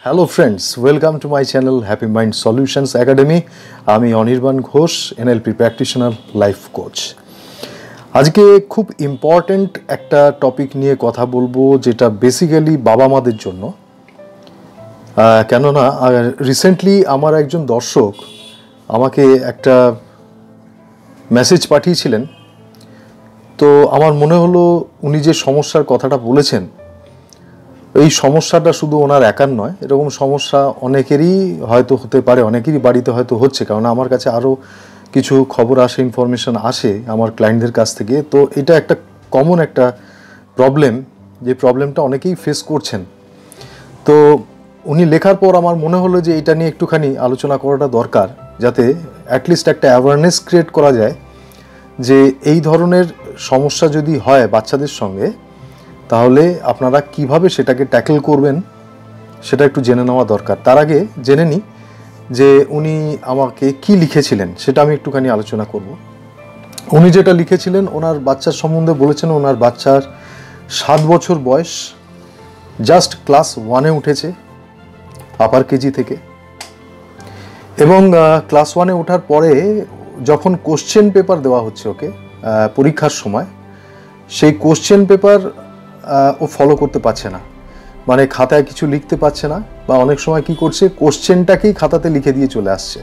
Hello friends, welcome to my channel Happy Mind Solutions Academy. আমি Anirban Ghosh, NLP practitioner, life coach. আজকে খুব important একটা topic নিয়ে কথা বলবো, যেটা বেসিক্যালি বাবা মাদের জন্য। কেননা রিসেন্টলি আমার একজন দর্শক আমাকে একটা মেসেজ পাঠিয়েছিলেন। তো আমার মনে হলো উনি যে সমস্যার কথাটা বলেছেন, এই সমস্যাটা শুধু ওনার একার নয়, এরকম সমস্যা অনেকেরই হয়তো হতে পারে, অনেকেরই বাড়িতে হয়তো হচ্ছে। কারণ আমার কাছে আরও কিছু খবর আসে, ইনফরমেশন আসে আমার ক্লায়েন্টদের কাছ থেকে। তো এটা একটা কমন একটা প্রবলেম, যে প্রবলেমটা অনেকেই ফেস করছেন। তো উনি লেখার পর আমার মনে হলো যে এটা নিয়ে একটুখানি আলোচনা করাটা দরকার, যাতে অ্যাটলিস্ট একটা অ্যাওয়ারনেস ক্রিয়েট করা যায় যে এই ধরনের সমস্যা যদি হয় বাচ্চাদের সঙ্গে, তাহলে আপনারা কিভাবে সেটাকে ট্যাকেল করবেন সেটা একটু জেনে নেওয়া দরকার। তার আগে জেনে নিই যে উনি আমাকে কি লিখেছিলেন, সেটা আমি একটুখানি আলোচনা করব। উনি যেটা লিখেছিলেন, ওনার বাচ্চার সম্বন্ধে বলেছেন, ওনার বাচ্চার 7 বছর বয়স, জাস্ট ক্লাস 1-এ উঠেছে আপার কেজি থেকে। এবং ক্লাস 1-এ ওঠার পরে যখন কোশ্চেন পেপার দেওয়া হচ্ছে ওকে পরীক্ষার সময়, সেই কোশ্চেন পেপার ও ফলো করতে পারছে না, মানে খাতায় কিছু লিখতে পারছে না, বা অনেক সময় কি করছে, কোশ্চেনটাকেই খাতাতে লিখে দিয়ে চলে আসছে।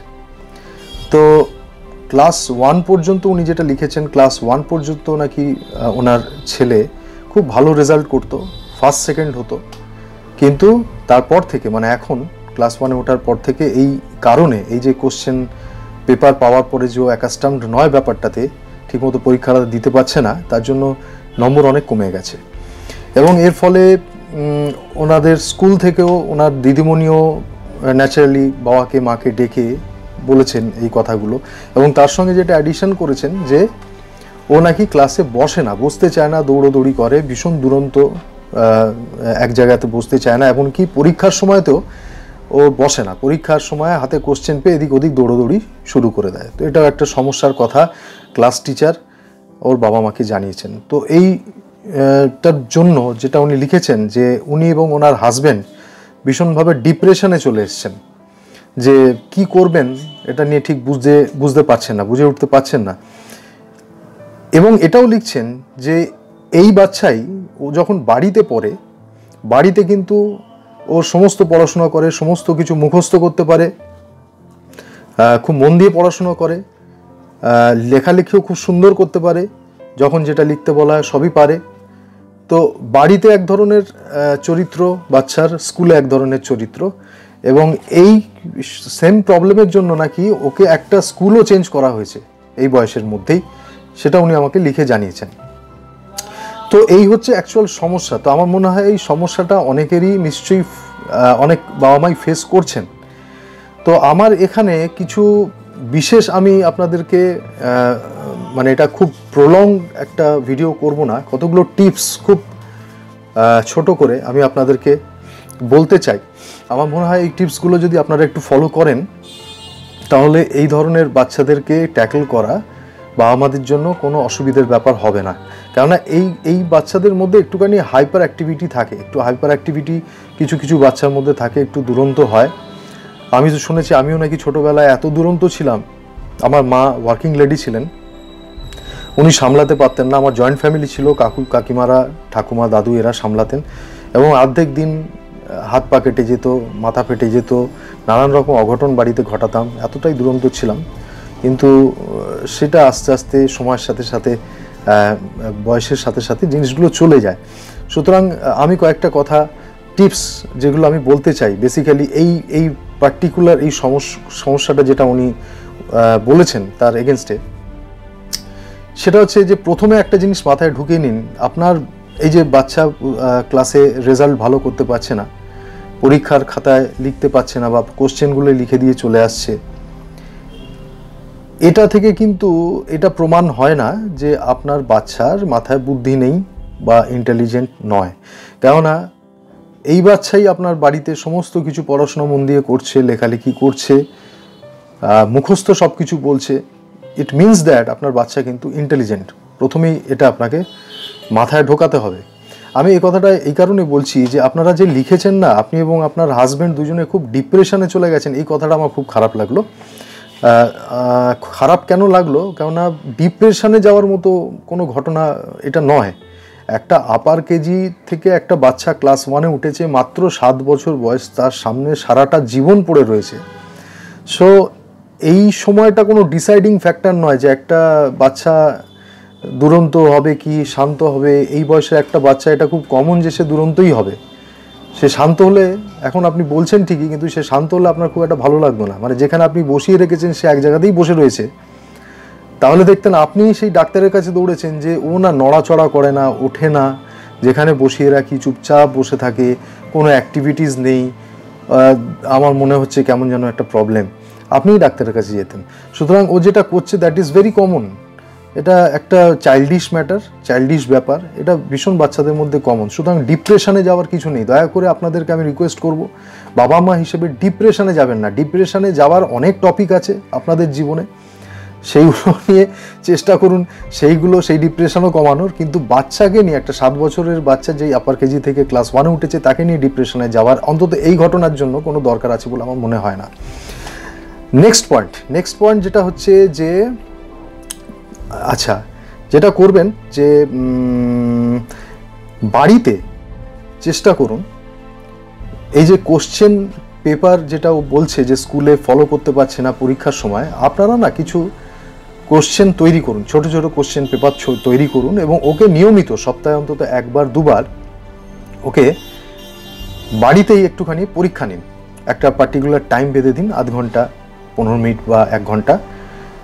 তো ক্লাস 1 পর্যন্ত উনি যেটা লিখেছেন, ক্লাস 1 পর্যন্ত নাকি ওনার ছেলে খুব ভালো রেজাল্ট করতো, ফার্স্ট সেকেন্ড হতো। কিন্তু তারপর থেকে, মানে এখন ক্লাস 1-এ ওঠার পর থেকে, এই কারণে, এই যে কোশ্চেন পেপার পাওয়ার পরে যে অ্যাকাস্টামড নয় ব্যাপারটাতে, ঠিকমতো পরীক্ষাটা দিতে পারছে না, তার জন্য নম্বর অনেক কমে গেছে। এবং এর ফলে ওনাদের স্কুল থেকেও ওনার দিদিমণিও ন্যাচারালি বাবাকে মাকে ডেকে বলেছেন এই কথাগুলো। এবং তার সঙ্গে যেটা অ্যাডিশন করেছেন যে ও নাকি ক্লাসে বসে না, বসতে চায় না, দৌড়োদৌড়ি করে, ভীষণ দুরন্ত, এক জায়গাতে বসতে চায় না। এমনকি পরীক্ষার সময়তেও ও বসে না, পরীক্ষার সময় হাতে কোশ্চেন পেয়ে এদিক ওদিক দৌড়োদৌড়ি শুরু করে দেয়। তো এটাও একটা সমস্যার কথা ক্লাস টিচার ওর বাবা মাকে জানিয়েছেন। তো এইটার জন্য যেটা উনি লিখেছেন, যে উনি এবং ওনার হাজব্যান্ড ভীষণভাবে ডিপ্রেশনে চলে এসছেন, যে কি করবেন এটা নিয়ে ঠিক বুঝতে পারছেন না, বুঝে উঠতে পারছেন না। এবং এটাও লিখছেন যে এই বাচ্চাই ও যখন বাড়িতে পড়ে, বাড়িতে কিন্তু ও সমস্ত পড়াশোনা করে, সমস্ত কিছু মুখস্থ করতে পারে, খুব মন দিয়ে পড়াশোনা করে, লেখালেখিও খুব সুন্দর করতে পারে, যখন যেটা লিখতে বলা হয় সবই পারে। তো বাড়িতে এক ধরনের চরিত্র বাচ্চার, স্কুলে এক ধরনের চরিত্র। এবং এই সেম প্রবলেমের জন্য নাকি ওকে একটা স্কুলও চেঞ্জ করা হয়েছে এই বয়সের মধ্যেই, সেটা উনি আমাকে লিখে জানিয়েছেন। তো এই হচ্ছে অ্যাকচুয়াল সমস্যা। তো আমার মনে হয় এই সমস্যাটা অনেকেরই নিশ্চয়ই, অনেক বাবা মাই ফেস করছেন। তো আমার এখানে কিছু বিশেষ, আমি আপনাদেরকে মানে এটা খুব প্রলং একটা ভিডিও করব না, কতগুলো টিপস খুব ছোট করে আমি আপনাদেরকে বলতে চাই। আমার মনে হয় এই টিপসগুলো যদি আপনারা একটু ফলো করেন, তাহলে এই ধরনের বাচ্চাদেরকে ট্যাকল করা বা আমাদের জন্য কোনো অসুবিধার ব্যাপার হবে না। কেননা এই বাচ্চাদের মধ্যে একটুখানি হাইপার অ্যাক্টিভিটি থাকে, একটু হাইপার অ্যাক্টিভিটি কিছু কিছু বাচ্চার মধ্যে থাকে, একটু দুরন্ত হয়। আমি তো শুনেছি, আমিও নাকি ছোটোবেলায় এত দুরন্ত ছিলাম। আমার মা ওয়ার্কিং লেডি ছিলেন, উনি সামলাতে পারতেন না। আমার জয়েন্ট ফ্যামিলি ছিল, কাকু কাকিমারা, ঠাকুমা, দাদু এরা সামলাতেন। এবং অর্ধেক দিন হাত পা কেটে যেত, মাথা ফেটে যেত, নানান রকম অঘটন বাড়িতে ঘটাতাম, এতটাই দুরন্ত ছিলাম। কিন্তু সেটা আস্তে আস্তে সময়ের সাথে সাথে, বয়সের সাথে সাথে জিনিসগুলো চলে যায়। সুতরাং আমি কয়েকটা কথা, টিপস যেগুলো আমি বলতে চাই, বেসিক্যালি এই পার্টিকুলার এই সমস্যাটা যেটা উনি বলেছেন তার এগেনস্টে, সেটা হচ্ছে যে প্রথমে একটা জিনিস মাথায় ঢুকিয়ে নিন। আপনার এই যে বাচ্চা ক্লাসে রেজাল্ট ভালো করতে পারছে না, পরীক্ষার খাতায় লিখতে পারছে না, বা কোশ্চেনগুলো লিখে দিয়ে চলে আসছে, এটা থেকে কিন্তু এটা প্রমাণ হয় না যে আপনার বাচ্চার মাথায় বুদ্ধি নেই বা ইন্টেলিজেন্ট নয়। কেননা এই বাচ্চাই আপনার বাড়িতে সমস্ত কিছু পড়াশোনা মন দিয়ে করছে, লেখালেখি করছে, মুখস্থ সব কিছু বলছে। ইট মিনস দ্যাট আপনার বাচ্চা কিন্তু ইন্টেলিজেন্ট। প্রথমেই এটা আপনাকে মাথায় ঢোকাতে হবে। আমি এই কথাটা এই কারণে বলছি যে আপনারা যে লিখেছেন না, আপনি এবং আপনার হাজব্যান্ড দুজনে খুব ডিপ্রেশনে চলে গেছেন, এই কথাটা আমার খুব খারাপ লাগলো। খারাপ কেন লাগলো? কেননা ডিপ্রেশনে যাওয়ার মতো কোনো ঘটনা এটা নয়। একটা আপার কেজি থেকে একটা বাচ্চা ক্লাস 1-এ উঠেছে, মাত্র 7 বছর বয়স, তার সামনে সারাটা জীবন পড়ে রয়েছে। সো এই সময়টা কোনো ডিসাইডিং ফ্যাক্টর নয় যে একটা বাচ্চা দুরন্ত হবে কি শান্ত হবে। এই বয়সে একটা বাচ্চা, এটা খুব কমন যে সে দুরন্তই হবে। সে শান্ত হলে, এখন আপনি বলছেন ঠিকই, কিন্তু সে শান্ত হলে আপনার খুব একটা ভালো লাগবে না। মানে যেখানে আপনি বসিয়ে রেখেছেন সে এক জায়গাতেই বসে রয়েছে, তাহলে দেখতেন আপনি সেই ডাক্তারের কাছে দৌড়েছেন যে ও না নড়াচড়া করে না, ওঠে না, যেখানে বসিয়ে রাখি চুপচাপ বসে থাকে, কোনো অ্যাক্টিভিটিস নেই, আমার মনে হচ্ছে কেমন যেন একটা প্রবলেম, আপনিই ডাক্তারের কাছে যেতেন। সুতরাং ও যেটা করছে দ্যাট ইজ ভেরি কমন। এটা একটা চাইল্ডিশ ম্যাটার, চাইল্ডিশ ব্যাপার, এটা ভীষণ বাচ্চাদের মধ্যে কমন। সুতরাং ডিপ্রেশনে যাওয়ার কিছু নেই। দয়া করে আপনাদেরকে আমি রিকোয়েস্ট করব, বাবা মা হিসেবে ডিপ্রেশনে যাবেন না। ডিপ্রেশনে যাওয়ার অনেক টপিক আছে আপনাদের জীবনে, সেইগুলো নিয়ে চেষ্টা করুন সেই ডিপ্রেশনও কমানোর। কিন্তু বাচ্চাকে নিয়ে, একটা 7 বছরের বাচ্চা যেই আপার কেজি থেকে ক্লাস 1-এ উঠেছে, তাকে নিয়ে ডিপ্রেশনে যাওয়ার অন্তত এই ঘটনার জন্য কোনো দরকার আছে বলে আমার মনে হয় না। নেক্সট পয়েন্ট যেটা হচ্ছে যে, আচ্ছা, যেটা করবেন যে বাড়িতে চেষ্টা করুন, এই যে কোশ্চেন পেপার যেটা ও বলছে যে স্কুলে ফলো করতে পারছে না পরীক্ষার সময়, আপনারা না কিছু কোশ্চেন তৈরি করুন, ছোট ছোট কোশ্চেন পেপার তৈরি করুন, এবং ওকে নিয়মিত সপ্তাহে অন্তত 1-2 বার ওকে বাড়িতেই একটুখানি পরীক্ষা নিন। একটা পার্টিকুলার টাইম বেঁধে দিন, আধ ঘন্টা, 15 মিনিট বা 1 ঘন্টা।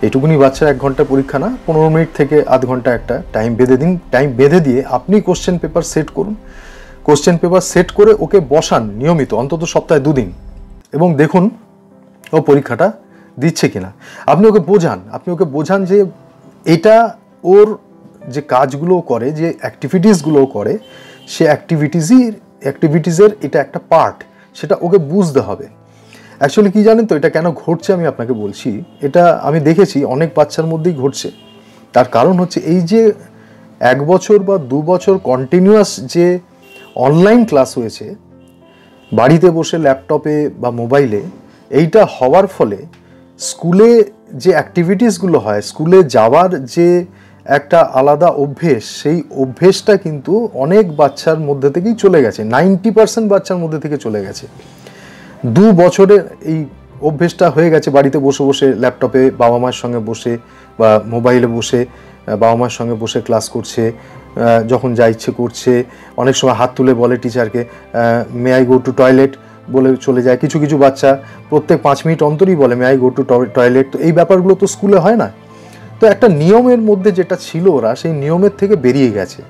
এটুকুনি বাচ্চার 1 ঘন্টা পরীক্ষা না, 15 মিনিট থেকে আধ ঘন্টা একটা টাইম বেঁধে দিন। টাইম বেঁধে দিয়ে আপনি কোশ্চেন পেপার সেট করুন। কোশ্চেন পেপার সেট করে ওকে বসান নিয়মিত, অন্তত সপ্তাহে 2 দিন, এবং দেখুন ও পরীক্ষাটা দিচ্ছে কিনা। আপনি ওকে বোঝান যে এটা ওর যে কাজগুলো করে, যে অ্যাক্টিভিটিসগুলো করে, সে অ্যাক্টিভিটিসের এটা একটা পার্ট, সেটা ওকে বুঝতে হবে। অ্যাকচুয়ালি কী জানেন তো, এটা কেন ঘটছে আমি আপনাকে বলছি। এটা আমি দেখেছি অনেক বাচ্চার মধ্যেই ঘটছে। তার কারণ হচ্ছে এই যে 1 বছর বা 2 বছর কন্টিনিউয়াস যে অনলাইন ক্লাস হয়েছে বাড়িতে বসে ল্যাপটপে বা মোবাইলে, এইটা হওয়ার ফলে স্কুলে যে অ্যাক্টিভিটিসগুলো হয়, স্কুলে যাওয়ার যে একটা আলাদা অভ্যেস, সেই অভ্যেসটা কিন্তু অনেক বাচ্চার মধ্যে থেকেই চলে গেছে। 90% বাচ্চার মধ্যে থেকে চলে গেছে। 2 বছরে এই অভ্যেসটা হয়ে গেছে, বাড়িতে বসে বসে ল্যাপটপে বাবা মায়ের সঙ্গে বসে বা মোবাইলে বসে বাবা মায়ের সঙ্গে বসে ক্লাস করছে, যখন যা ইচ্ছে করছে। অনেক সময় হাত তুলে বলে টিচারকে, may I go to toilet বলে চলে যায়। কিছু কিছু বাচ্চা প্রত্যেক 5 মিনিট অন্তরই বলে may I go to toilet. তো এই ব্যাপারগুলো তো স্কুলে হয় না। তো একটা নিয়মের মধ্যে যেটা ছিল, ওরা সেই নিয়মের থেকে বেরিয়ে গেছে।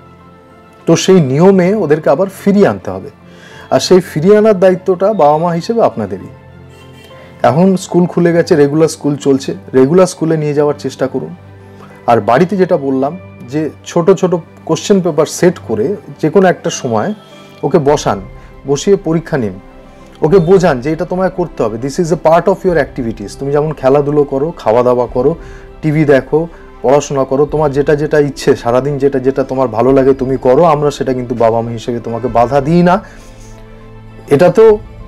তো সেই নিয়মে ওদেরকে আবার ফিরিয়ে আনতে হবে, আর সেই ফিরিয়ে আনার দায়িত্বটা বাবা মা হিসেবে আপনাদেরই। এখন স্কুল খুলে গেছে, রেগুলার স্কুল চলছে, রেগুলার স্কুলে নিয়ে যাওয়ার চেষ্টা করুন। আর বাড়িতে যেটা বললাম যে ছোট ছোট কোশ্চেন পেপার সেট করে যে কোনো একটা সময় ওকে বসিয়ে পরীক্ষা নিন। ওকে বোঝান যে এটা তোমায় করতে হবে, this is a part of your activities. তুমি যেমন খেলাধুলো করো, খাওয়া দাওয়া করো, টিভি দেখো, পড়াশোনা করো, তোমার যেটা যেটা ইচ্ছে সারাদিন, যেটা যেটা তোমার ভালো লাগে তুমি করো। আমরা সেটা কিন্তু বাবা মা হিসেবে তোমাকে বাধা দিই না, এটা তো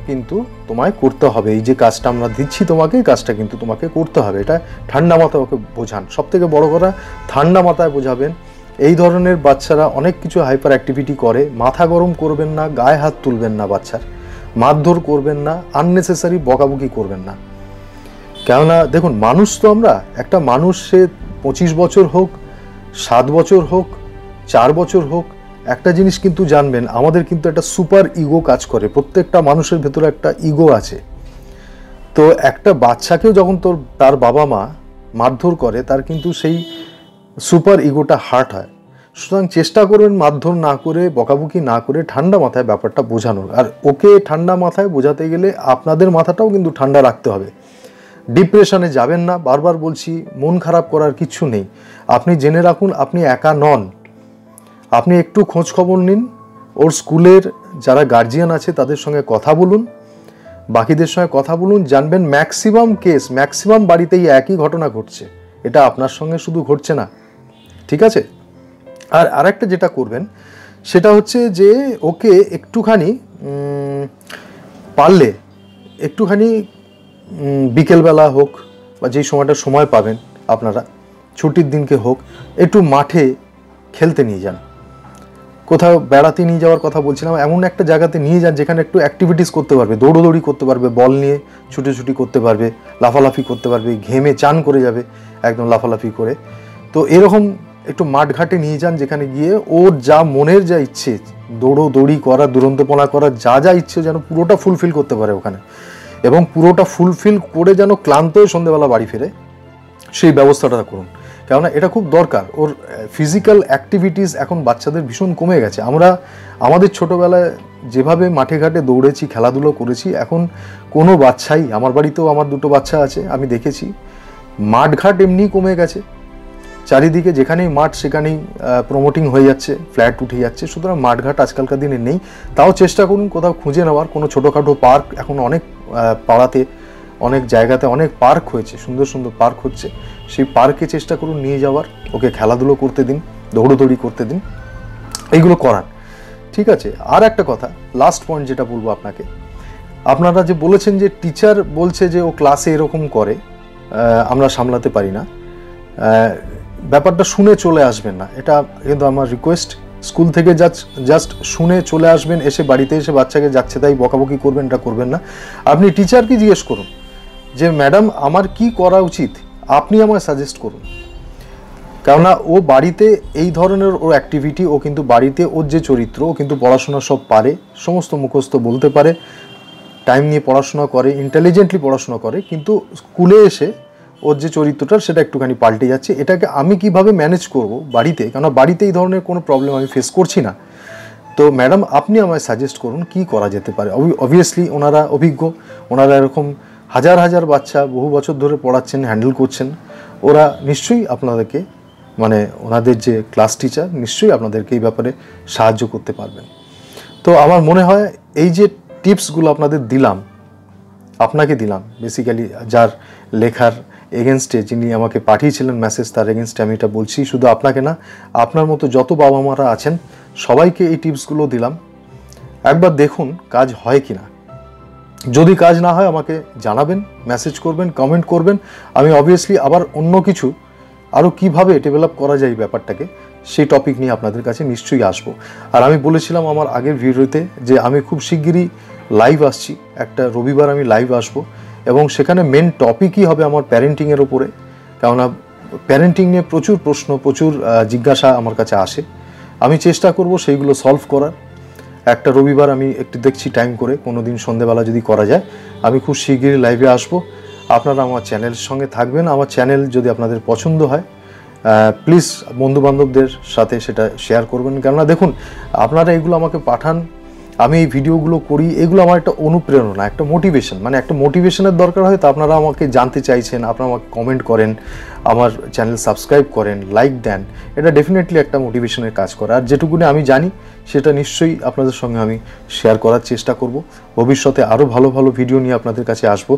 কিন্তু তোমায় করতে হবে। এই যে কাজটা আমরা দিচ্ছি তোমাকে, এই কাজটা কিন্তু তোমাকে করতে হবে। এটা ঠান্ডা মাথায় ওকে বোঝান। সবথেকে বড় কথা, ঠান্ডা মাথায় বোঝাবেন। এই ধরনের বাচ্চারা অনেক কিছু হাইপার অ্যাক্টিভিটি করে, মাথা গরম করবেন না, গায়ে হাত তুলবেন না, বাচ্চার মারধর করবেন না, আননেসেসারি বকাবকি করবেন না। কেননা দেখুন, মানুষ তো আমরা, একটা মানুষ সে 25 বছর হোক, 7 বছর হোক, 4 বছর হোক, একটা জিনিস কিন্তু জানবেন, আমাদের কিন্তু একটা সুপার ইগো কাজ করে। প্রত্যেকটা মানুষের ভেতরে একটা ইগো আছে। তো একটা বাচ্চাকেও যখন তার বাবা মা মারধর করে, তার কিন্তু সেই সুপার ইগোটা হার্ট হয়। সুতরাং চেষ্টা করবেন মারধর না করে, বকাবকি না করে, ঠান্ডা মাথায় ব্যাপারটা বোঝানোর। আর ওকে ঠান্ডা মাথায় বোঝাতে গেলে আপনাদের মাথাটাও কিন্তু ঠান্ডা রাখতে হবে। ডিপ্রেশনে যাবেন না, বারবার বলছি, মন খারাপ করার কিচ্ছু নেই। আপনি জেনে রাখুন, আপনি একা নন। আপনি একটু খোঁজ খবর নিন, ওর স্কুলের যারা গার্জিয়ান আছে তাদের সঙ্গে কথা বলুন, বাকিদের সঙ্গে কথা বলুন, জানবেন ম্যাক্সিমাম বাড়িতেই একই ঘটনা ঘটছে। এটা আপনার সঙ্গে শুধু ঘটছে না, ঠিক আছে? আর আরেকটা যেটা করবেন সেটা হচ্ছে যে ওকে একটুখানি পারলে একটুখানি বিকেলবেলা হোক বা যেই সময়টা সময় পাবেন আপনারা, ছুটির দিনকে হোক, একটু মাঠে খেলতে নিয়ে যান। কোথাও বেড়াতে নিয়ে যাওয়ার কথা বলছিলাম, এমন একটা জায়গাতে নিয়ে যান যেখানে একটু অ্যাক্টিভিটিস করতে পারবে, দৌড়োদৌড়ি করতে পারবে, বল নিয়ে ছুটোছুটি করতে পারবে, লাফালাফি করতে পারবে, ঘেমে চান করে যাবে একদম লাফালাফি করে। তো এরকম একটু মাঠঘাটে নিয়ে যান, যেখানে গিয়ে ওর যা মনের যা ইচ্ছে, দৌড়োদৌড়ি করা, দুরন্তপনা করা, যা যা ইচ্ছে যেন পুরোটা ফুলফিল করতে পারে ওখানে, এবং পুরোটা ফুলফিল করে যেন ক্লান্ত হয়ে সন্ধ্যেবেলা বাড়ি ফেরে, সেই ব্যবস্থাটা করুন। কেননা এটা খুব দরকার। ওর ফিজিক্যাল অ্যাক্টিভিটিস এখন বাচ্চাদের ভীষণ কমে গেছে। আমরা আমাদের ছোটোবেলায় যেভাবে মাঠে ঘাটে দৌড়েছি, খেলাধুলো করেছি, এখন কোনো বাচ্চাই, আমার বাড়িতেও আমার দুটো বাচ্চা আছে, আমি দেখেছি মাঠঘাট এমনি কমে গেছে। চারিদিকে যেখানেই মাঠ সেখানেই প্রমোটিং হয়ে যাচ্ছে, ফ্ল্যাট উঠে যাচ্ছে। সুতরাং মাঠঘাট আজকালকার দিনে নেই। তাও চেষ্টা করুন কোথাও খুঁজে নেওয়ার, কোনো ছোটোখাটো পার্ক, এখন অনেক পাড়াতে অনেক জায়গাতে অনেক পার্ক হয়েছে, সুন্দর সুন্দর পার্ক হচ্ছে, সেই পার্কে চেষ্টা করুন নিয়ে যাওয়ার, ওকে খেলাধুলো করতে দিন, দৌড়োদৌড়ি করতে দিন, এইগুলো করান। ঠিক আছে? আর একটা কথা, লাস্ট পয়েন্ট যেটা বলবো আপনাকে, আপনারা যে বলেছেন যে টিচার বলছে যে ও ক্লাসে এরকম করে, আমরা সামলাতে পারি না, ব্যাপারটা শুনে চলে আসবেন না, এটা কিন্তু আমার রিকোয়েস্ট। স্কুল থেকে জাস্ট শুনে চলে আসবেন, এসে বাড়িতে এসে বাচ্চাকে যাচ্ছে তাই বকাবকি করবেন, এটা করবেন না। আপনি টিচারকে জিজ্ঞেস করুন যে ম্যাডাম আমার কি করা উচিত, আপনি আমায় সাজেস্ট করুন। কেননা ও বাড়িতে এই ধরনের ওর অ্যাক্টিভিটি, ও কিন্তু বাড়িতে ওর যে চরিত্র, ও কিন্তু পড়াশোনা সব পারে, সমস্ত মুখস্থ বলতে পারে, টাইম নিয়ে পড়াশোনা করে, ইন্টেলিজেন্টলি পড়াশোনা করে, কিন্তু স্কুলে এসে ওর যে চরিত্রটা সেটা একটুখানি পাল্টে যাচ্ছে। এটাকে আমি কিভাবে ম্যানেজ করব বাড়িতে, কেননা বাড়িতে এই ধরনের কোনো প্রবলেম আমি ফেস করছি না। তো ম্যাডাম আপনি আমায় সাজেস্ট করুন কি করা যেতে পারে। অবভিয়াসলি ওনারা অভিজ্ঞ, ওনারা এরকম হাজার হাজার বাচ্চা বহু বছর ধরে পড়াচ্ছেন, হ্যান্ডেল করছেন, ওরা নিশ্চয়ই আপনাদেরকে, মানে ওনাদের যে ক্লাস টিচার, নিশ্চয়ই আপনাদেরকে এই ব্যাপারে সাহায্য করতে পারবেন। তো আমার মনে হয় এই যে টিপসগুলো আপনাদের দিলাম, আপনাকে দিলাম বেসিক্যালি, যার লেখার এগেনস্টে যিনি আমাকে পাঠিয়েছিলেন মেসেজ, তার এগেনস্টে আমি এটা বলছি, শুধু আপনাকে না, আপনার মতো যত বাবা মারা আছেন সবাইকে এই টিপসগুলো দিলাম। একবার দেখুন কাজ হয় কি না। যদি কাজ না হয় আমাকে জানাবেন, মেসেজ করবেন, কমেন্ট করবেন। আমি অবভিয়াসলি আবার অন্য কিছু আরও কীভাবে ডেভেলপ করা যায় ব্যাপারটাকে, সেই টপিক নিয়ে আপনাদের কাছে নিশ্চয়ই আসবো। আর আমি বলেছিলাম আমার আগের ভিডিওতে যে আমি খুব শিগগিরই লাইভ আসছি, একটা রবিবার আমি লাইভ আসবো, এবং সেখানে মেন টপিকই হবে আমার প্যারেন্টিংয়ের ওপরে। কেননা প্যারেন্টিং নিয়ে প্রচুর প্রশ্ন, প্রচুর জিজ্ঞাসা আমার কাছে আসে, আমি চেষ্টা করব সেইগুলো সলভ করার। একটা রবিবার আমি একটু দেখছি টাইম করে, কোনো দিন সন্ধ্যেবেলা যদি করা যায়, আমি খুব শিগগিরই লাইভে আসবো। আপনারা আমার চ্যানেলের সঙ্গে থাকবেন। আমার চ্যানেল যদি আপনাদের পছন্দ হয়, প্লিজ বন্ধুবান্ধবদের সাথে সেটা শেয়ার করবেন। কেননা দেখুন, আপনারা এগুলো আমাকে পাঠান, আমি এই ভিডিওগুলো করি, এগুলো আমার একটা অনুপ্রেরণা, একটা মোটিভেশন, মানে একটা মোটিভেশনের দরকার হয়। তো আপনারা আমাকে জানতে চাইছেন, আপনারা আমাকে কমেন্ট করেন, আমার চ্যানেল সাবস্ক্রাইব করেন, লাইক দেন, এটা ডেফিনেটলি একটা মোটিভেশনের কাজ করে। আর যেটুকুনি আমি জানি সেটা নিশ্চয়ই আপনাদের সঙ্গে আমি শেয়ার করার চেষ্টা করব। ভবিষ্যতে আরও ভালো ভালো ভিডিও নিয়ে আপনাদের কাছে আসবো।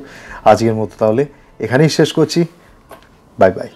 আজকের মতো তাহলে এখানেই শেষ করছি। Bye bye.